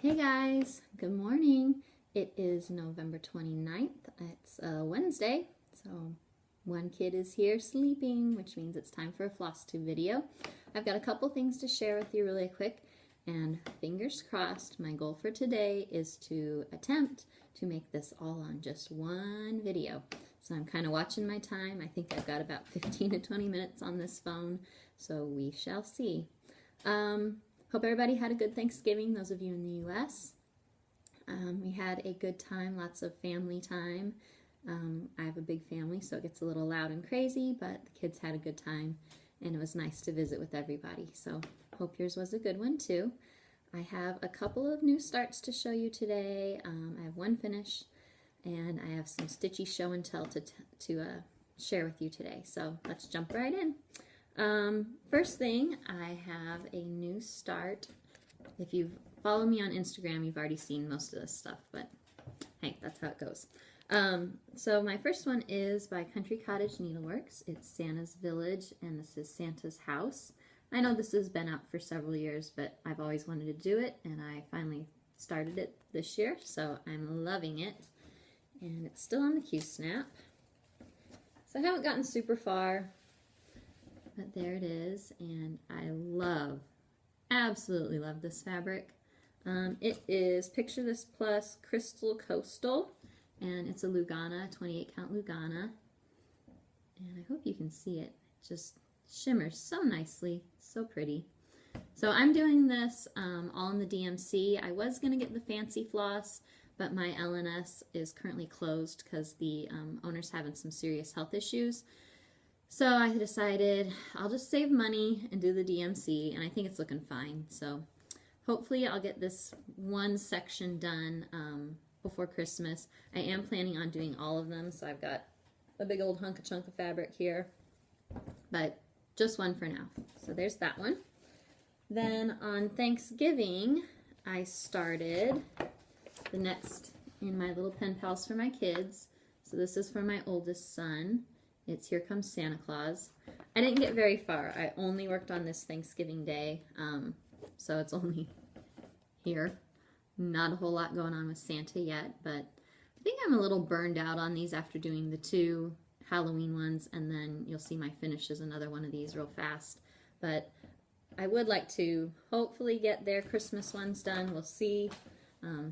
Hey guys, good morning. It is November 29th. It's a Wednesday, so one kid is here sleeping, which means it's time for a Flosstube video. I've got a couple things to share with you really quick, and fingers crossed, my goal for today is to attempt to make this all on just one video. So I'm kind of watching my time. I think I've got about 15 to 20 minutes on this phone, so we shall see. Hope everybody had a good Thanksgiving, those of you in the U.S. We had a good time, lots of family time. I have a big family, so it gets a little loud and crazy, but the kids had a good time, and it was nice to visit with everybody. So hope yours was a good one, too. I have a couple of new starts to show you today. I have one finish, and I have some stitchy show and tell to share with you today. So let's jump right in. First thing, I have a new start. If you've followed me on Instagram, you've already seen most of this stuff, but hey, that's how it goes. So my first one is by Country Cottage Needleworks. It's Santa's Village, and this is Santa's House. I know this has been out for several years, but I've always wanted to do it, and I finally started it this year, so I'm loving it. And it's still on the Q-snap. So I haven't gotten super far, but there it is, and I absolutely love this fabric. It is Picture This Plus Crystal Coastal, and it's a Lugana, 28 count Lugana, and I hope you can see it. It just shimmers so nicely, so pretty. So I'm doing this all in the DMC. I was going to get the fancy floss, but my LNS is currently closed because the owner's having some serious health issues. So I decided I'll just save money and do the DMC, and I think it's looking fine. So hopefully I'll get this one section done before Christmas. I am planning on doing all of them, so I've got a big old chunk of fabric here, but just one for now. So there's that one. Then on Thanksgiving, I started the next in my little pen pals for my kids. So this is for my oldest son. It's Here Comes Santa Claus. I didn't get very far. I only worked on this Thanksgiving Day, so it's only here. Not a whole lot going on with Santa yet, but I think I'm a little burned out on these after doing the two Halloween ones, and then you'll see my finish is another one of these real fast. But I would like to hopefully get their Christmas ones done. We'll see.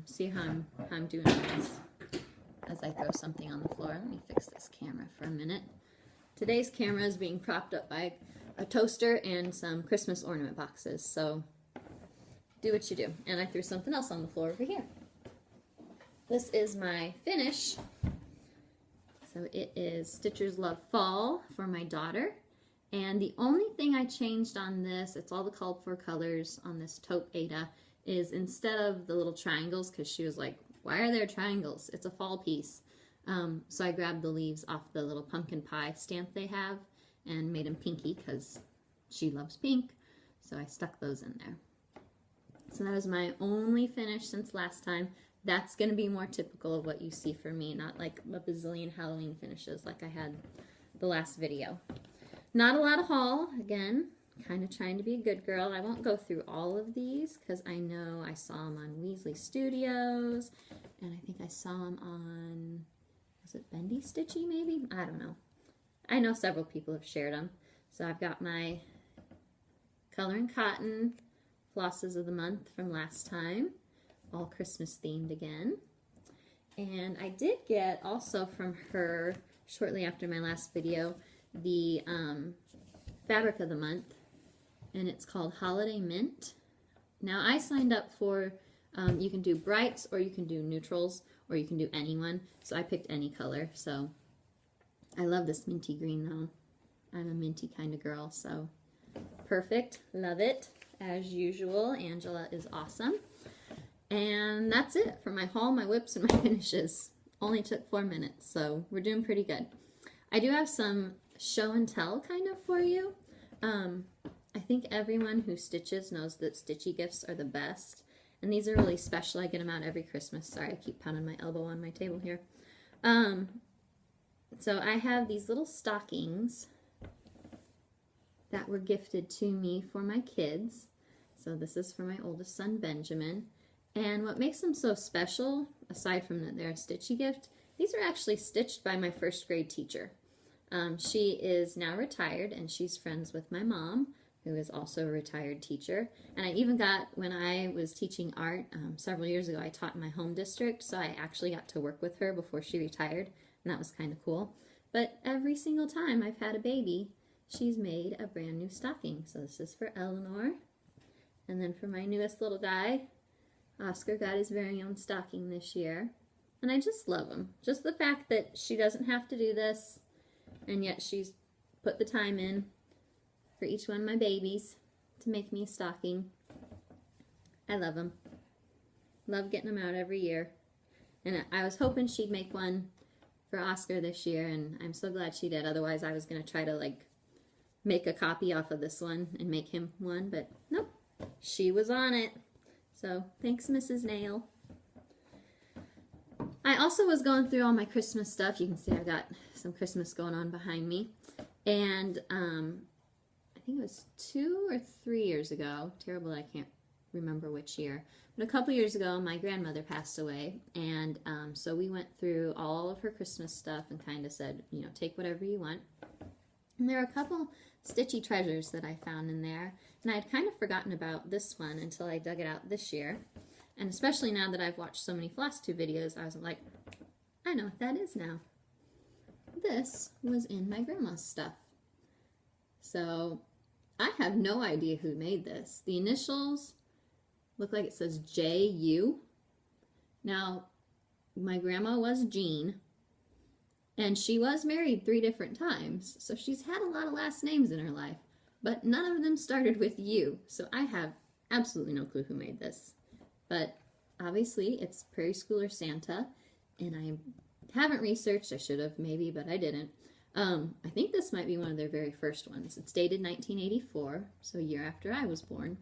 See how I'm doing this as I throw something on the floor. Let me fix this camera for a minute. Today's camera is being propped up by a toaster and some Christmas ornament boxes, so do what you do. And I threw something else on the floor over here. This is my finish. So it is Stitchers Love Fall for my daughter. And the only thing I changed on this, it's all the called for colors on this taupe Ada, is instead of the little triangles, because she was like, why are there triangles? It's a fall piece. So I grabbed the leaves off the little pumpkin pie stamp they have and made them pinky because she loves pink. So I stuck those in there. So that was my only finish since last time. That's going to be more typical of what you see for me, not like a bazillion Halloween finishes like I had the last video. Not a lot of haul, again, kind of trying to be a good girl. I won't go through all of these because I know I saw them on Weasley Studios, and I think I saw them on, was it Bendy Stitchy maybe? I don't know. I know several people have shared them. So I've got my Color and Cotton Flosses of the Month from last time, all Christmas themed again. And I did get also from her, shortly after my last video, the Fabric of the Month, and it's called Holiday Mint. Now I signed up for, you can do brights or you can do neutrals or you can do any one, so I picked any color. So I love this minty green though. I'm a minty kind of girl, so perfect, love it. As usual, Angela is awesome. And that's it for my haul, my whips, and my finishes. Only took 4 minutes, so we're doing pretty good. I do have some show and tell kind of for you. I think everyone who stitches knows that stitchy gifts are the best. And these are really special. I get them out every Christmas. Sorry, I keep pounding my elbow on my table here. So I have these little stockings that were gifted to me for my kids. So this is for my oldest son, Benjamin. And what makes them so special, aside from that they're a stitchy gift, these are actually stitched by my first grade teacher. She is now retired, and she's friends with my mom, who is also a retired teacher. And I even got, when I was teaching art several years ago, I taught in my home district, so I actually got to work with her before she retired, and that was kind of cool. But every single time I've had a baby, she's made a brand new stocking. So this is for Eleanor. And then for my newest little guy, Oscar got his very own stocking this year. And I just love him. Just the fact that she doesn't have to do this, and yet she's put the time in for each one of my babies to make me a stocking. I love them. Love getting them out every year. And I was hoping she'd make one for Oscar this year, and I'm so glad she did. Otherwise, I was going to try to like make a copy off of this one and make him one, but nope. She was on it. So thanks, Mrs. Nail. I also was going through all my Christmas stuff. You can see I've got some Christmas going on behind me. And I think it was 2 or 3 years ago. Terrible, I can't remember which year. But a couple years ago, my grandmother passed away. And so we went through all of her Christmas stuff and kind of said, you know, take whatever you want. And there are a couple stitchy treasures that I found in there. And I'd kind of forgotten about this one until I dug it out this year. And especially now that I've watched so many Flosstube videos, I was like, I know what that is now. This was in my grandma's stuff. So I have no idea who made this. The initials look like it says J.U. Now, my grandma was Jean, and she was married 3 different times, so she's had a lot of last names in her life, but none of them started with U, so I have absolutely no clue who made this. But obviously it's Prairie Schooler Santa, and I haven't researched. I should have maybe, but I didn't. I think this might be one of their very first ones. It's dated 1984, so a year after I was born.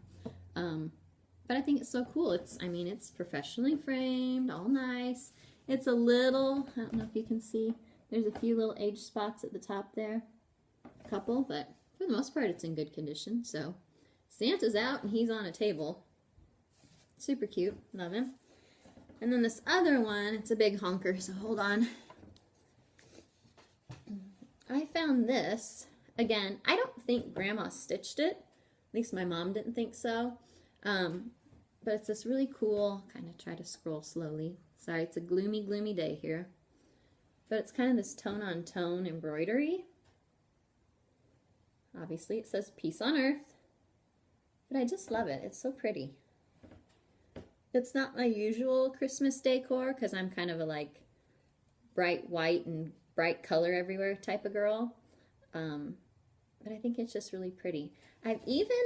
But I think it's so cool. It's professionally framed, all nice. It's a little, I don't know if you can see, there's a few little age spots at the top there. A couple, but for the most part it's in good condition. So Santa's out and he's on a table. Super cute. Love him. And then this other one, it's a big honker, so hold on. I found this. Again, I don't think Grandma stitched it. At least my mom didn't think so. But it's this really cool, kind of try to scroll slowly. Sorry, it's a gloomy, gloomy day here. But it's kind of this tone-on-tone embroidery. Obviously, it says Peace on Earth. But I just love it. It's so pretty. It's not my usual Christmas decor because I'm kind of a like bright white and bright color everywhere type of girl. But I think it's just really pretty. I've even,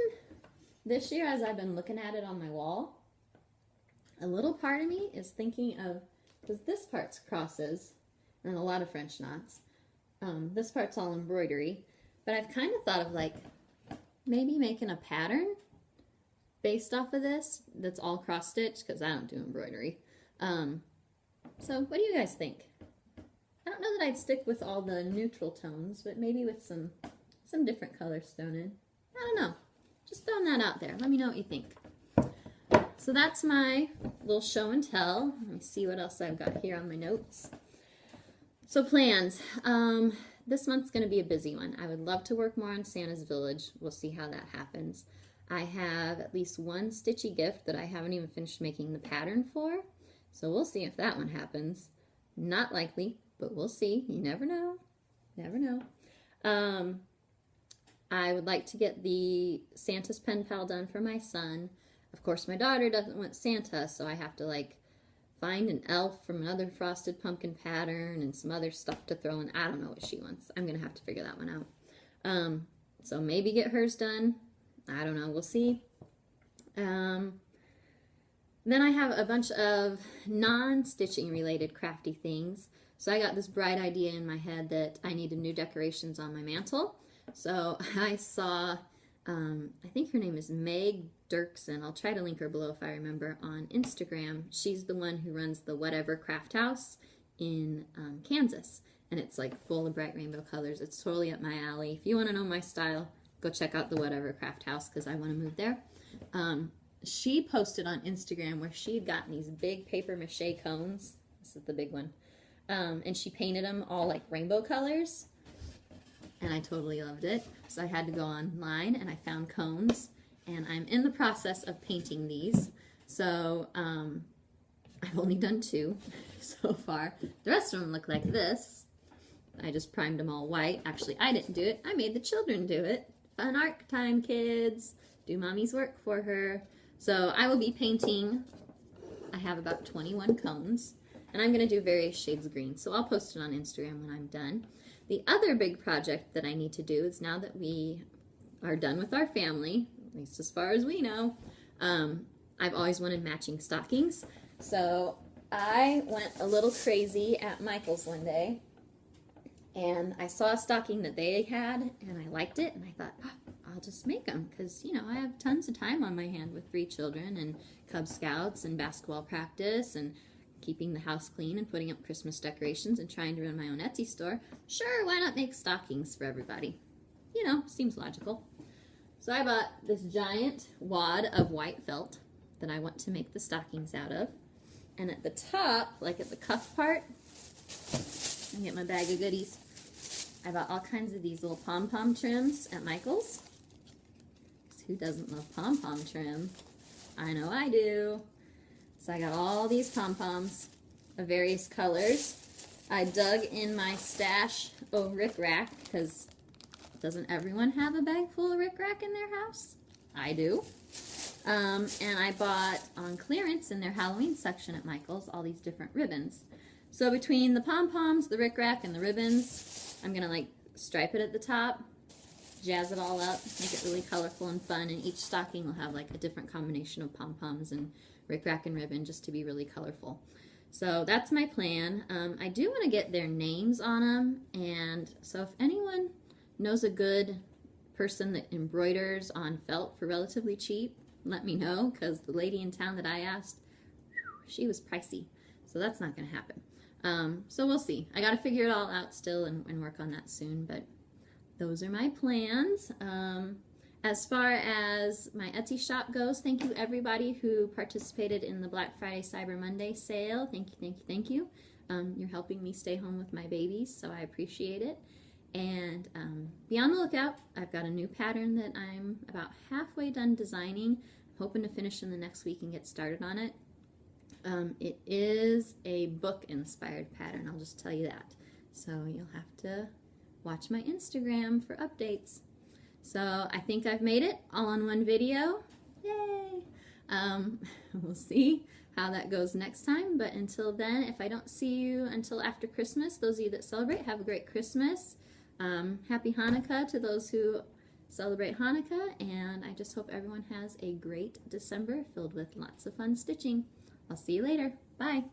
this year as I've been looking at it on my wall, a little part of me is thinking of, because this part's crosses and a lot of French knots. This part's all embroidery. But I've kind of thought of like maybe making a pattern based off of this that's all cross stitched because I don't do embroidery. So what do you guys think? I don't know that I'd stick with all the neutral tones, but maybe with some different colors thrown in. I don't know. Just throwing that out there. Let me know what you think. So that's my little show and tell. Let me see what else I've got here on my notes. So plans. This month's going to be a busy one. I would love to work more on Santa's Village. We'll see how that happens. I have at least one stitchy gift that I haven't even finished making the pattern for. So we'll see if that one happens. Not likely, but we'll see. You never know. Never know. I would like to get the Santa's pen pal done for my son. Of course, my daughter doesn't want Santa, so I have to like find an elf from another frosted pumpkin pattern and some other stuff to throw in. I don't know what she wants. I'm going to have to figure that one out. So maybe get hers done. I don't know. We'll see. Then I have a bunch of non-stitching related crafty things. So I got this bright idea in my head that I needed new decorations on my mantle. So I saw, I think her name is Meg Dirksen. I'll try to link her below if I remember on Instagram. She's the one who runs the Whatever Craft House in Kansas. And it's like full of bright rainbow colors. It's totally up my alley. If you want to know my style, go check out the Whatever Craft House because I want to move there. she posted on Instagram where she'd gotten these big paper mache cones. This is the big one. And she painted them all like rainbow colors. And I totally loved it. So I had to go online and I found cones. And I'm in the process of painting these. So I've only done 2 so far. The rest of them look like this. I just primed them all white. Actually, I didn't do it. I made the children do it. Fun art time, kids. Do mommy's work for her. So I will be painting. I have about 21 cones. And I'm going to do various shades of green. So I'll post it on Instagram when I'm done. The other big project that I need to do is, now that we are done with our family, at least as far as we know, I've always wanted matching stockings. So I went a little crazy at Michael's one day, and I saw a stocking that they had, and I liked it, and I thought, oh, I'll just make them, because, you know, I have tons of time on my hand with 3 children, and Cub Scouts, and basketball practice, and keeping the house clean, and putting up Christmas decorations, and trying to run my own Etsy store. Sure, why not make stockings for everybody? You know, seems logical. So I bought this giant wad of white felt that I want to make the stockings out of. And at the top, like at the cuff part, I get my bag of goodies. I bought all kinds of these little pom-pom trims at Michael's. Who doesn't love pom-pom trim? I know I do. So I got all these pom-poms of various colors. I dug in my stash of rickrack, because doesn't everyone have a bag full of rickrack in their house? I do. And I bought on clearance in their Halloween section at Michael's all these different ribbons. So between the pom-poms, the rickrack, and the ribbons, I'm going to like stripe it at the top, jazz it all up, make it really colorful and fun, and each stocking will have like a different combination of pom-poms and rickrack and ribbon, just to be really colorful. So that's my plan. I do want to get their names on them, and so if anyone knows a good person that embroiders on felt for relatively cheap, let me know, because the lady in town that I asked, she was pricey, so that's not going to happen. So we'll see. I got to figure it all out still and work on that soon, but those are my plans. As far as my Etsy shop goes, thank you everybody who participated in the Black Friday Cyber Monday sale. Thank you, thank you, thank you. You're helping me stay home with my babies, so I appreciate it. And be on the lookout. I've got a new pattern that I'm about halfway done designing. I'm hoping to finish in the next week and get started on it. It is a book-inspired pattern, I'll just tell you that. So you'll have to watch my Instagram for updates. So I think I've made it all in one video. Yay! We'll see how that goes next time. But until then, if I don't see you until after Christmas, those of you that celebrate, have a great Christmas. Happy Hanukkah to those who celebrate Hanukkah. And I just hope everyone has a great December filled with lots of fun stitching. I'll see you later. Bye.